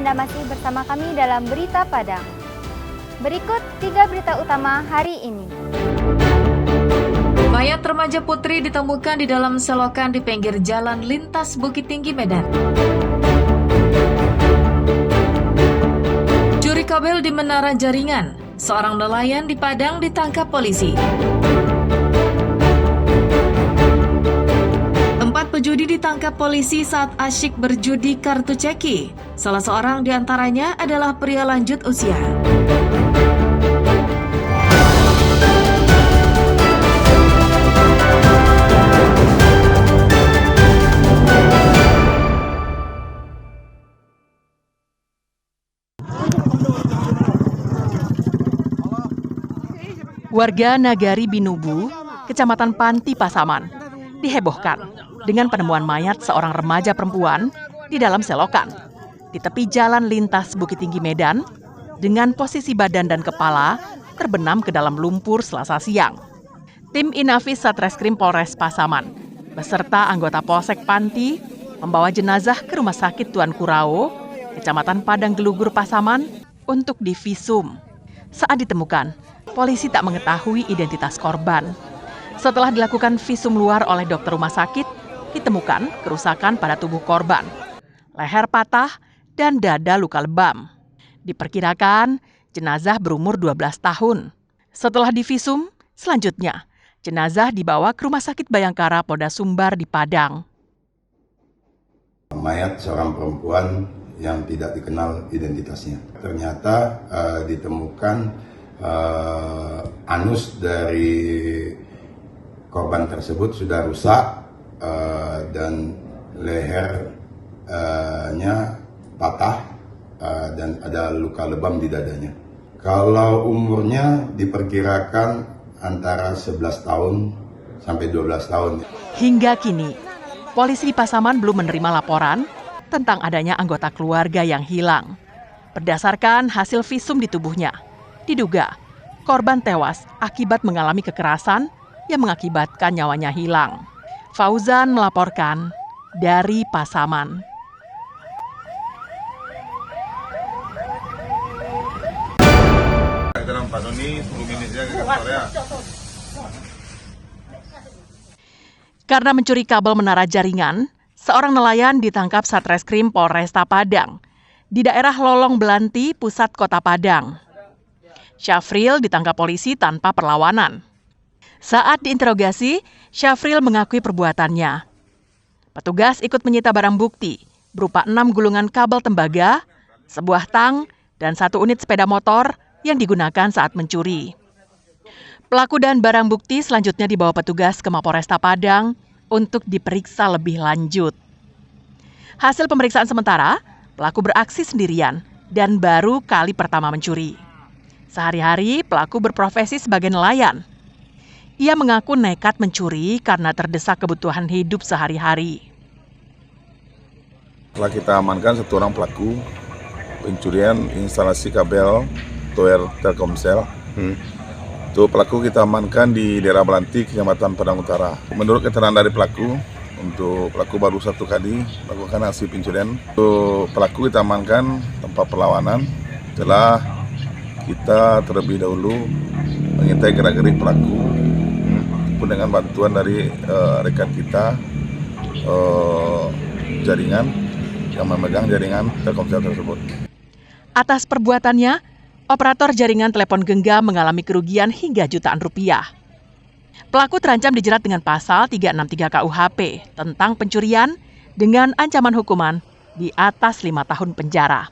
Anda masih bersama kami dalam Berita Padang. Berikut 3 berita utama hari ini. Mayat remaja putri ditemukan di dalam selokan di pinggir jalan lintas Bukit Tinggi, Medan. Curi kabel di menara jaringan, seorang nelayan di Padang ditangkap polisi. 4 pejudi ditangkap polisi saat asyik berjudi kartu ceki. Salah seorang di antaranya adalah pria lanjut usia. Warga Nagari Binubu, Kecamatan Panti Pasaman, dihebohkan dengan penemuan mayat seorang remaja perempuan di dalam selokan di tepi jalan lintas Bukit Tinggi Medan dengan posisi badan dan kepala terbenam ke dalam lumpur Selasa siang. Tim Inafis Satreskrim Polres Pasaman beserta anggota Polsek Panti membawa jenazah ke Rumah Sakit Tuan Kurau, Kecamatan Padang Gelugur Pasaman untuk divisum. Saat ditemukan, polisi tak mengetahui identitas korban. Setelah dilakukan visum luar oleh dokter rumah sakit, ditemukan kerusakan pada tubuh korban, leher patah dan dada luka lebam. Diperkirakan jenazah berumur 12 tahun. Setelah divisum, selanjutnya jenazah dibawa ke Rumah Sakit Bayangkara Polda Sumbar di Padang. Mayat seorang perempuan yang tidak dikenal identitasnya. Ternyata ditemukan anus dari korban tersebut sudah rusak dan lehernya patah dan ada luka lebam di dadanya. Kalau umurnya diperkirakan antara 11 tahun sampai 12 tahun. Hingga kini, polisi di Pasaman belum menerima laporan tentang adanya anggota keluarga yang hilang. Berdasarkan hasil visum di tubuhnya, diduga korban tewas akibat mengalami kekerasan yang mengakibatkan nyawanya hilang. Fauzan melaporkan dari Pasaman. Karena mencuri kabel menara jaringan, seorang nelayan ditangkap Satreskrim Polresta Padang di daerah Lolong Belanti, pusat kota Padang. Syafril ditangkap polisi tanpa perlawanan. Saat diinterogasi, Syafril mengakui perbuatannya. Petugas ikut menyita barang bukti berupa 6 gulungan kabel tembaga, sebuah tang, dan 1 unit sepeda motor yang digunakan saat mencuri. Pelaku dan barang bukti selanjutnya dibawa petugas ke Mapolresta Padang untuk diperiksa lebih lanjut. Hasil pemeriksaan sementara, pelaku beraksi sendirian dan baru kali pertama mencuri. Sehari-hari pelaku berprofesi sebagai nelayan. Ia mengaku nekat mencuri karena terdesak kebutuhan hidup sehari-hari. Setelah kita amankan 1 orang pelaku pencurian instalasi kabel tower Telkomsel. Itu pelaku kita amankan di daerah Belanti, Kecamatan Padang Utara. Menurut keterangan dari pelaku, untuk pelaku baru 1 kali melakukan aksi pencurian. Untuk pelaku kita amankan tanpa perlawanan. Setelah kita terlebih dahulu mengintai gerak-gerik pelaku pun dengan bantuan dari rekan kita jaringan yang memegang jaringan Telkomsel tersebut. Atas perbuatannya, operator jaringan telepon genggam mengalami kerugian hingga jutaan rupiah. Pelaku terancam dijerat dengan pasal 363 KUHP tentang pencurian dengan ancaman hukuman di atas 5 tahun penjara.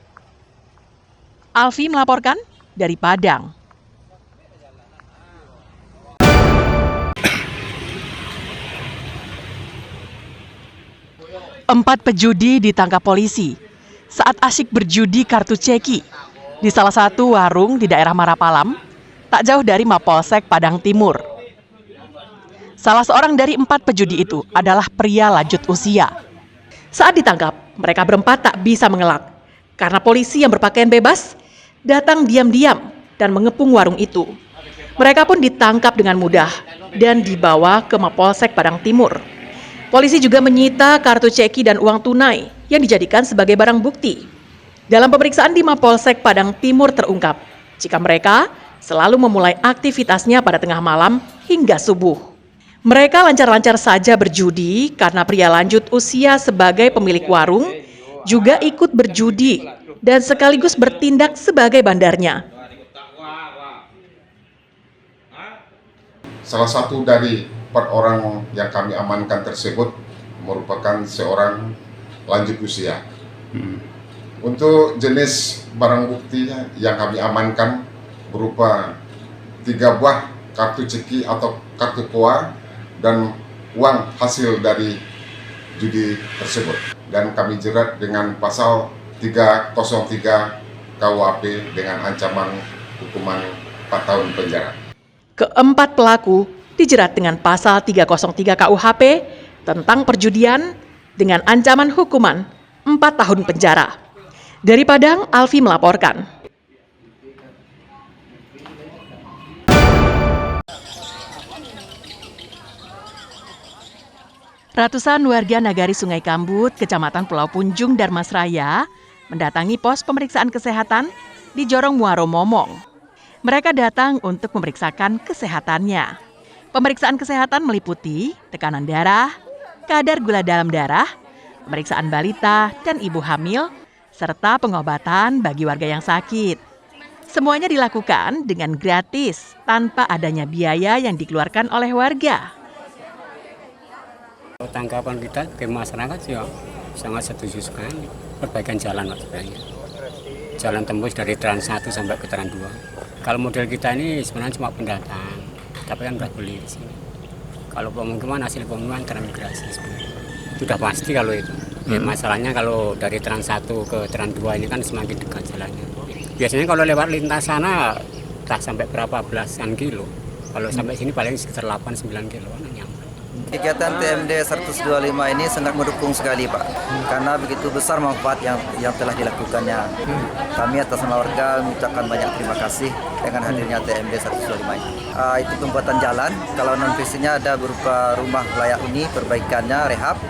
Alfi melaporkan dari Padang. 4 pejudi ditangkap polisi saat asyik berjudi kartu ceki di salah satu warung di daerah Marapalam, tak jauh dari Mapolsek Padang Timur. Salah seorang dari 4 pejudi itu adalah pria lanjut usia. Saat ditangkap, mereka berempat tak bisa mengelak karena polisi yang berpakaian bebas datang diam-diam dan mengepung warung itu. Mereka pun ditangkap dengan mudah dan dibawa ke Mapolsek Padang Timur. Polisi juga menyita kartu ceki dan uang tunai yang dijadikan sebagai barang bukti. Dalam pemeriksaan di Mapolsek Padang Timur terungkap, jika mereka selalu memulai aktivitasnya pada tengah malam hingga subuh. Mereka lancar-lancar saja berjudi karena pria lanjut usia sebagai pemilik warung juga ikut berjudi dan sekaligus bertindak sebagai bandarnya. Salah satu dari 4 orang yang kami amankan tersebut merupakan seorang lanjut usia. Untuk jenis barang bukti yang kami amankan berupa 3 buah kartu ceki atau kartu koa dan uang hasil dari judi tersebut. Dan kami jerat dengan pasal 303 KUHP dengan ancaman hukuman 4 tahun penjara. Keempat pelaku dijerat dengan pasal 303 KUHP tentang perjudian dengan ancaman hukuman 4 tahun penjara. Dari Padang, Alfi melaporkan. Ratusan warga Nagari Sungai Kambut, Kecamatan Pulau Punjung, Darmasraya, mendatangi pos pemeriksaan kesehatan di Jorong Muaro Momong. Mereka datang untuk memeriksakan kesehatannya. Pemeriksaan kesehatan meliputi tekanan darah, kadar gula dalam darah, pemeriksaan balita dan ibu hamil, serta pengobatan bagi warga yang sakit. Semuanya dilakukan dengan gratis, tanpa adanya biaya yang dikeluarkan oleh warga. Tanggapan kita ke masyarakat ya sangat setuju sekali. Perbaikan jalan maksudnya. Jalan tembus dari Trans 1 sampai ke Trans 2. Kalau model kita ini sebenarnya cuma pendatang, tapi kan nggak boleh di sini. Kalau pemukiman hasil pemukiman transmigrasi sebenarnya. Itu sudah pasti kalau itu. Ya, masalahnya kalau dari Trans 1 ke Trans 2 ini kan semakin dekat jalannya. Biasanya kalau lewat lintas sana tak sampai berapa belasan kilo. Kalau sampai sini paling sekitar 8-9 kilo. Kegiatan TMD 125 ini sangat mendukung sekali Pak, karena begitu besar manfaat yang telah dilakukannya. Kami atas nama warga mengucapkan banyak terima kasih dengan hadirnya TMD 125 ini. Itu pembuatan jalan, kalau non-fisiknya ada berupa rumah layak huni, perbaikannya, rehab,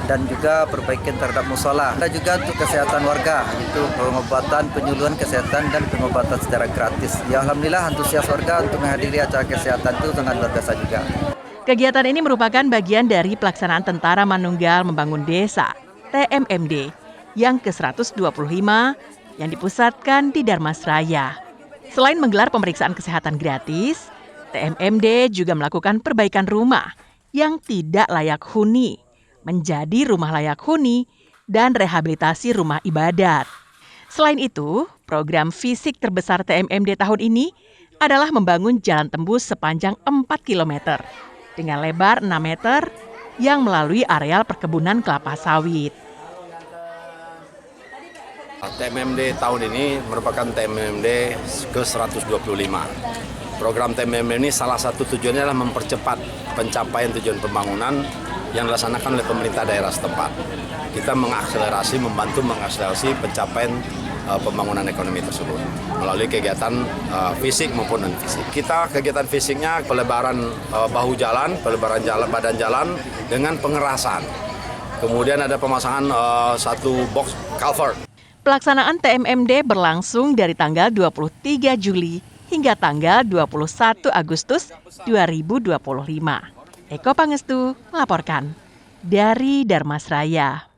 dan juga perbaikan terhadap musola. Ada juga untuk kesehatan warga, itu pengobatan, penyuluhan kesehatan, dan pengobatan secara gratis. Ya Alhamdulillah antusias warga untuk menghadiri acara kesehatan itu sangat luar biasa juga. Kegiatan ini merupakan bagian dari pelaksanaan Tentara Manunggal Membangun Desa (TMMD) yang ke-125 yang dipusatkan di Darmasraya. Selain menggelar pemeriksaan kesehatan gratis, TMMD juga melakukan perbaikan rumah yang tidak layak huni menjadi rumah layak huni dan rehabilitasi rumah ibadat. Selain itu, program fisik terbesar TMMD tahun ini adalah membangun jalan tembus sepanjang 4 km. Dengan lebar 6 meter yang melalui areal perkebunan kelapa sawit. TMMD tahun ini merupakan TMMD ke-125. Program TMMD ini salah satu tujuannya adalah mempercepat pencapaian tujuan pembangunan yang dilaksanakan oleh pemerintah daerah setempat. Kita membantu mengakselerasi pencapaian pembangunan ekonomi tersebut melalui kegiatan fisik maupun non fisik. Kita kegiatan fisiknya pelebaran bahu jalan, pelebaran badan jalan dengan pengerasan. Kemudian ada pemasangan satu box culvert. Pelaksanaan TMMD berlangsung dari tanggal 23 Juli hingga tanggal 21 Agustus 2025. Eko Pangestu melaporkan dari Darmasraya.